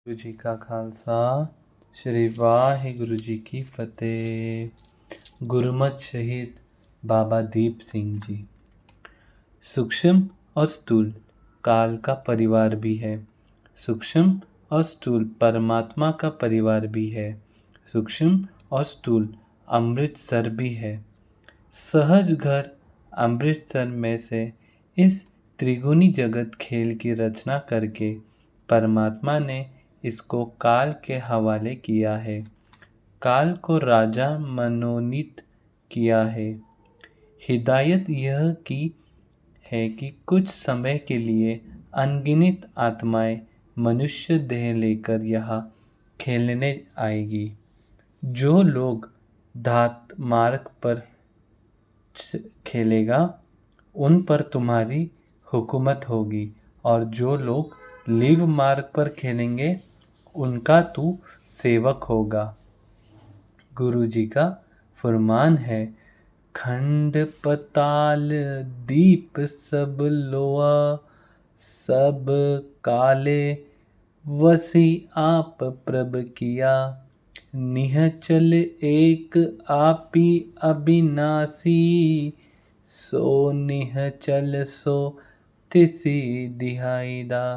गुरु जी का खालसा श्री वाहिगुरु जी की फतेह। गुरमत शहीद बाबा दीप सिंह जी। सूक्ष्म और स्थूल काल का परिवार भी है। सूक्ष्म और स्थूल परमात्मा का परिवार भी है। सूक्ष्म और स्थूल अमृतसर भी है। सहज घर अमृतसर में से इस त्रिगुणी जगत खेल की रचना करके परमात्मा ने इसको काल के हवाले किया है। काल को राजा मनोनीत किया है। हिदायत यह की है कि कुछ समय के लिए अनगिनत आत्माएं मनुष्य देह लेकर यहाँ खेलने आएगी। जो लोग धात मार्ग पर खेलेगा उन पर तुम्हारी हुकूमत होगी, और जो लोग लिव मार्ग पर खेलेंगे उनका तू सेवक होगा। गुरु जी का फरमान है, खंड पताल दीप सब लोआ, सब काले वसी आप प्रभ किया। निहचल एक आपी अविनाशी, सो निहचल सो तिसी दिहाईदा।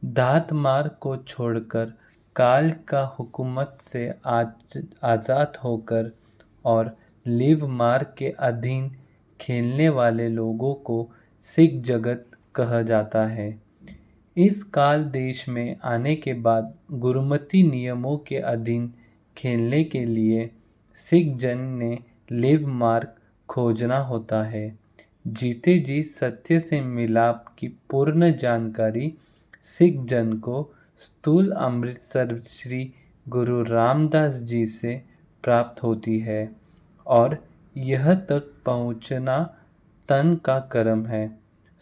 धात मार्ग को छोड़कर काल का हुकूमत से आज़ाद होकर और लिव मार्ग के अधीन खेलने वाले लोगों को सिख जगत कहा जाता है। इस काल देश में आने के बाद गुरुमती नियमों के अधीन खेलने के लिए सिख जन ने लिव मार्ग खोजना होता है। जीते जी सत्य से मिलाप की पूर्ण जानकारी सिख जन को स्थूल अमृतसर श्री गुरु रामदास जी से प्राप्त होती है, और यह तक पहुँचना तन का कर्म है।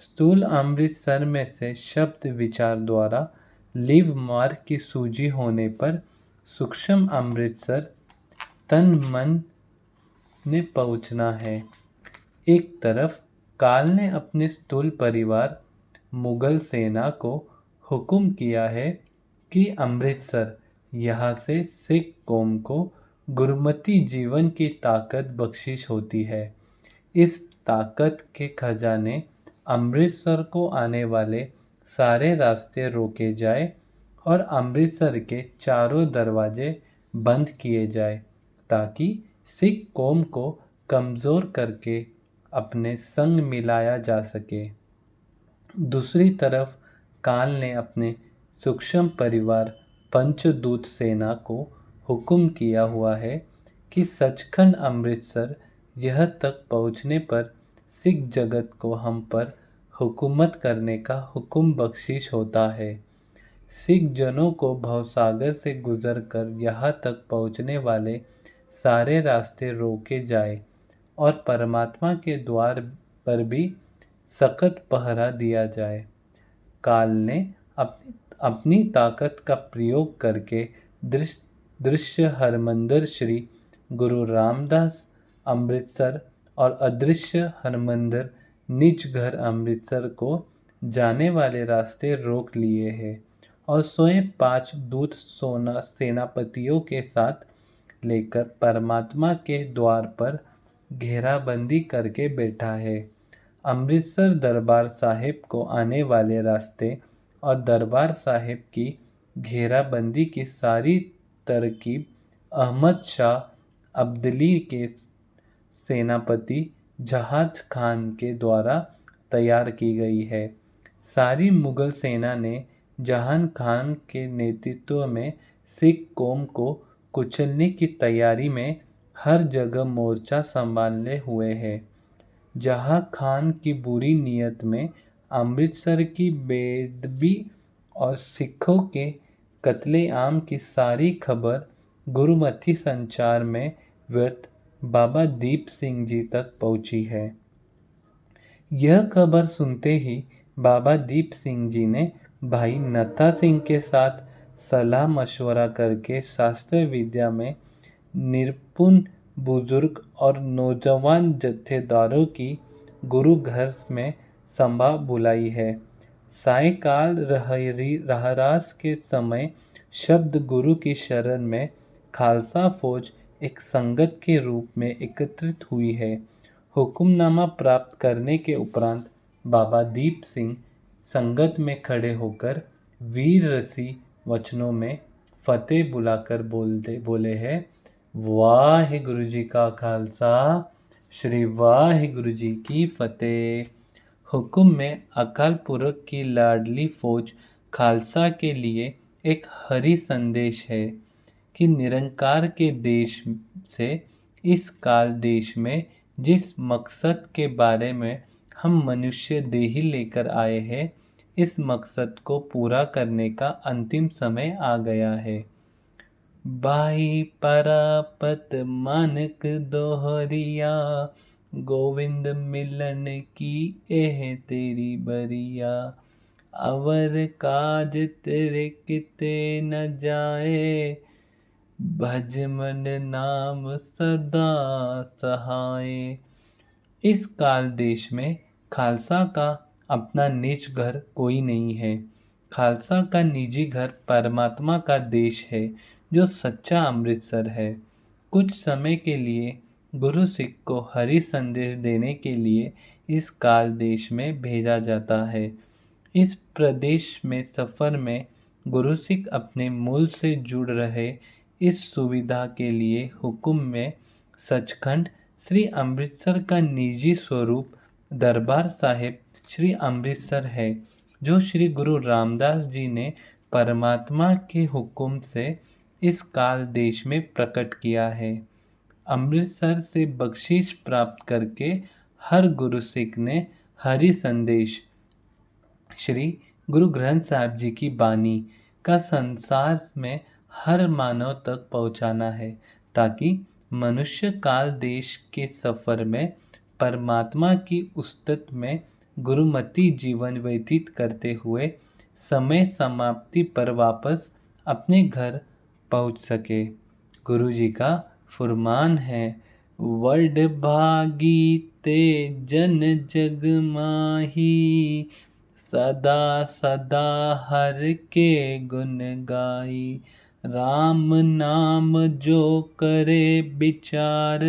स्थूल अमृतसर में से शब्द विचार द्वारा लिव मार्ग की सूझी होने पर सूक्ष्म अमृतसर तन मन ने पहुँचना है। एक तरफ काल ने अपने स्थूल परिवार मुगल सेना को हुक्म किया है कि अमृतसर यहाँ से सिख कौम को गुरुमती जीवन की ताकत बख्शिश होती है। इस ताकत के खजाने अमृतसर को आने वाले सारे रास्ते रोके जाए और अमृतसर के चारों दरवाजे बंद किए जाए, ताकि सिख कौम को कमज़ोर करके अपने संग मिलाया जा सके। दूसरी तरफ काल ने अपने सूक्ष्म परिवार पंचदूत सेना को हुक्म किया हुआ है कि सचखंड अमृतसर यह तक पहुँचने पर सिख जगत को हम पर हुकूमत करने का हुक्म बख्शिश होता है। सिख जनों को भवसागर से गुजर कर यहाँ तक पहुँचने वाले सारे रास्ते रोके जाए और परमात्मा के द्वार पर भी सख्त पहरा दिया जाए। काल ने अपनी ताकत का प्रयोग करके दृश्य हरमंदिर श्री गुरु रामदास अमृतसर और अदृश्य हरमंदिर निज घर अमृतसर को जाने वाले रास्ते रोक लिए हैं, और स्वयं 5 दूत सेनापतियों के साथ लेकर परमात्मा के द्वार पर घेराबंदी करके बैठा है। अमृतसर दरबार साहिब को आने वाले रास्ते और दरबार साहिब की घेराबंदी की सारी तरकीब अहमद शाह अब्दली के सेनापति जहाज खान के द्वारा तैयार की गई है। सारी मुगल सेना ने जहान खान के नेतृत्व में सिख कौम को कुचलने की तैयारी में हर जगह मोर्चा संभाले हुए है। जहां खान की बुरी नीयत में अमृतसर की बेदबी और सिखों के कत्लेआम की सारी खबर गुरुमती संचार में व्यर्थ बाबा दीप सिंह जी तक पहुंची है। यह खबर सुनते ही बाबा दीप सिंह जी ने भाई नत्था सिंह के साथ सलाह मशवरा करके शास्त्र विद्या में निपुण बुजुर्ग और नौजवान जत्थेदारों की गुरु घर में सभा बुलाई है। सायकाल रहरास के समय शब्द गुरु की शरण में खालसा फौज एक संगत के रूप में एकत्रित हुई है। हुक्मनामा प्राप्त करने के उपरांत बाबा दीप सिंह संगत में खड़े होकर वीर रसी वचनों में फतेह बुलाकर बोले हैं, वाहिगुरु जी का खालसा, श्री वाहिगुरु जी की फतेह। हुक्म में अकाल पुरख की लाडली फौज खालसा के लिए एक हरि संदेश है कि निरंकार के देश से इस काल देश में जिस मकसद के बारे में हम मनुष्य देही लेकर आए हैं, इस मकसद को पूरा करने का अंतिम समय आ गया है। भाई परापत मानक दोहरिया, गोविंद मिलन की एह तेरी बरिया। अवर काज तेरे किते न जाए, भज मन नाम सदा सहाय। इस काल देश में खालसा का अपना निज घर कोई नहीं है। खालसा का निजी घर परमात्मा का देश है, जो सच्चा अमृतसर है। कुछ समय के लिए गुरु सिख को हरि संदेश देने के लिए इस काल देश में भेजा जाता है। इस प्रदेश में सफ़र में गुरु सिख अपने मूल से जुड़ रहे इस सुविधा के लिए हुक्म में सचखंड श्री अमृतसर का निजी स्वरूप दरबार साहिब श्री अमृतसर है, जो श्री गुरु रामदास जी ने परमात्मा के हुक्म से इस काल देश में प्रकट किया है। अमृतसर से बख्शीश प्राप्त करके हर गुरु सिख ने हरि संदेश श्री गुरु ग्रंथ साहिब जी की बानी का संसार में हर मानव तक पहुंचाना है, ताकि मनुष्य काल देश के सफ़र में परमात्मा की उस्तत में गुरुमती जीवन व्यतीत करते हुए समय समाप्ति पर वापस अपने घर पहुंच सके। गुरु जी का फरमान है, वर्ड भागी ते जन जग माही, सदा सदा हर के गुण गाई। राम नाम जो करे विचार,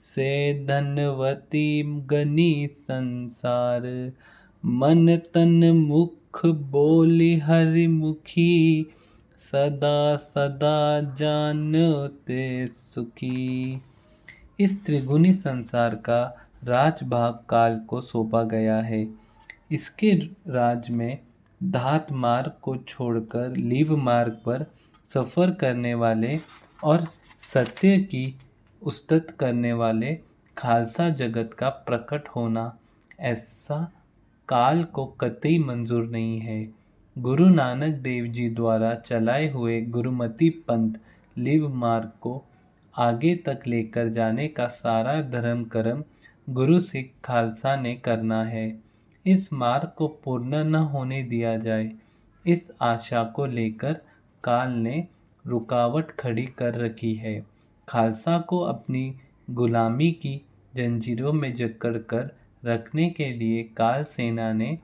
से धनवती गनी संसार। मन तन मुख बोली हरि मुखी, सदा सदा जानते सुखी। इस त्रिगुणी संसार का राजभाग काल को सौंपा गया है। इसके राज में धात मार्ग को छोड़कर लीव मार्ग पर सफ़र करने वाले और सत्य की उस्तत करने वाले खालसा जगत का प्रकट होना, ऐसा काल को कतई मंजूर नहीं है। गुरु नानक देव जी द्वारा चलाए हुए गुरुमती पंथ लीव मार्ग को आगे तक लेकर जाने का सारा धर्म कर्म गुरु सिख खालसा ने करना है। इस मार्ग को पूर्ण न होने दिया जाए, इस आशा को लेकर काल ने रुकावट खड़ी कर रखी है। खालसा को अपनी गुलामी की जंजीरों में जकड़ कर रखने के लिए काल सेना ने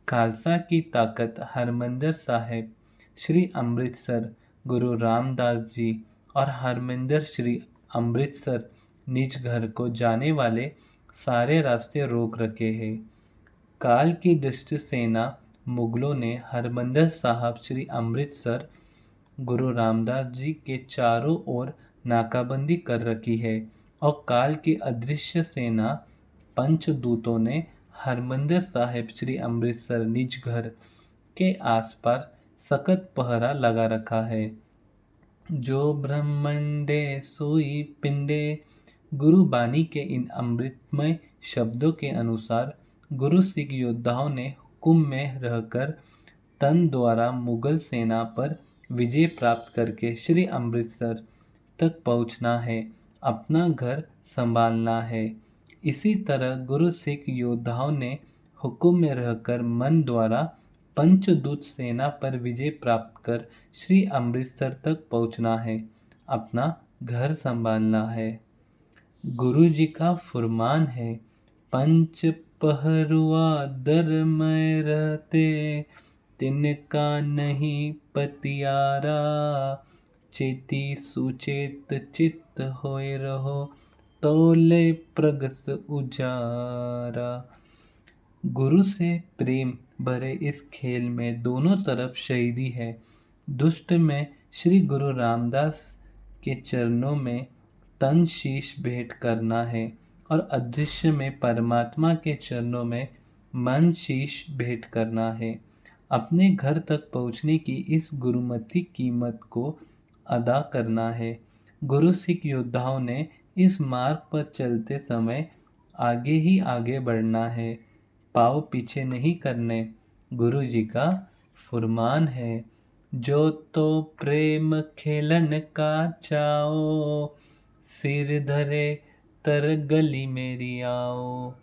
खालसा की ताकत हरमंदिर साहिब श्री अमृतसर गुरु रामदास जी और हरमंदिर श्री अमृतसर निज घर को जाने वाले सारे रास्ते रोक रखे हैं। काल की दुष्ट सेना मुगलों ने हरमंदिर साहिब श्री अमृतसर गुरु रामदास जी के चारों ओर नाकाबंदी कर रखी है, और काल की अदृश्य सेना पंचदूतों ने हरमंदिर साहिब श्री अमृतसर निज घर के आसपास सख्त पहरा लगा रखा है। जो ब्रह्मंडे सोई पिंडे, गुरु बानी के इन अमृतमय शब्दों के अनुसार गुरु सिख योद्धाओं ने हुक्म में रहकर तन द्वारा मुगल सेना पर विजय प्राप्त करके श्री अमृतसर तक पहुंचना है, अपना घर संभालना है। इसी तरह गुरु सिख योद्धाओं ने हुक्म में रहकर मन द्वारा पंचदूत सेना पर विजय प्राप्त कर श्री अमृतसर तक पहुंचना है, अपना घर संभालना है। गुरु जी का फरमान है, पंच पहरुआ दर में रहते, तिनका नहीं पतियारा, चेती सुचेत चित्त होए रहो, तोले प्रगस उजारा। गुरु से प्रेम भरे इस खेल में दोनों तरफ शहीदी है। दुष्ट में श्री गुरु रामदास के चरणों में तन शीश भेंट करना है और अदृश्य में परमात्मा के चरणों में मन शीश भेंट करना है। अपने घर तक पहुंचने की इस गुरुमति कीमत को अदा करना है। गुरु सिख योद्धाओं ने इस मार्ग पर चलते समय आगे ही आगे बढ़ना है, पाँव पीछे नहीं करने। गुरु जी का फुरमान है, जो तो प्रेम खेलन का चाओ, सिर धरे तर गली मेरी आओ।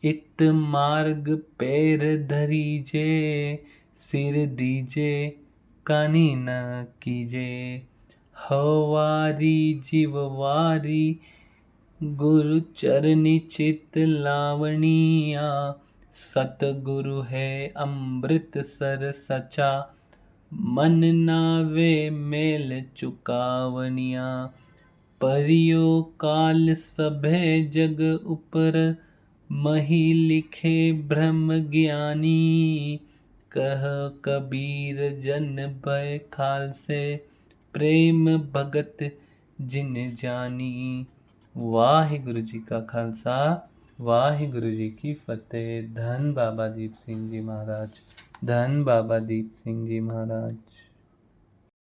इत मार्ग पैर धरीजे, सिर दीजे कानी न कीजे। हवारी जीववारी, गुरु चरनी चित लावणिया। सतगुरु है अमृत सर सचा, मन नावे मेल चुकावनिया। परियो काल सभे जग उपर, मही लिखे ब्रह्म ज्ञानी। कह कबीर जन भय खालसे, प्रेम भगत जिन जानी। वाहिगुरु जी का खालसा, वाहिगुरु जी की फतेह। धन बाबा दीप सिंह जी महाराज, धन बाबा दीप सिंह जी महाराज।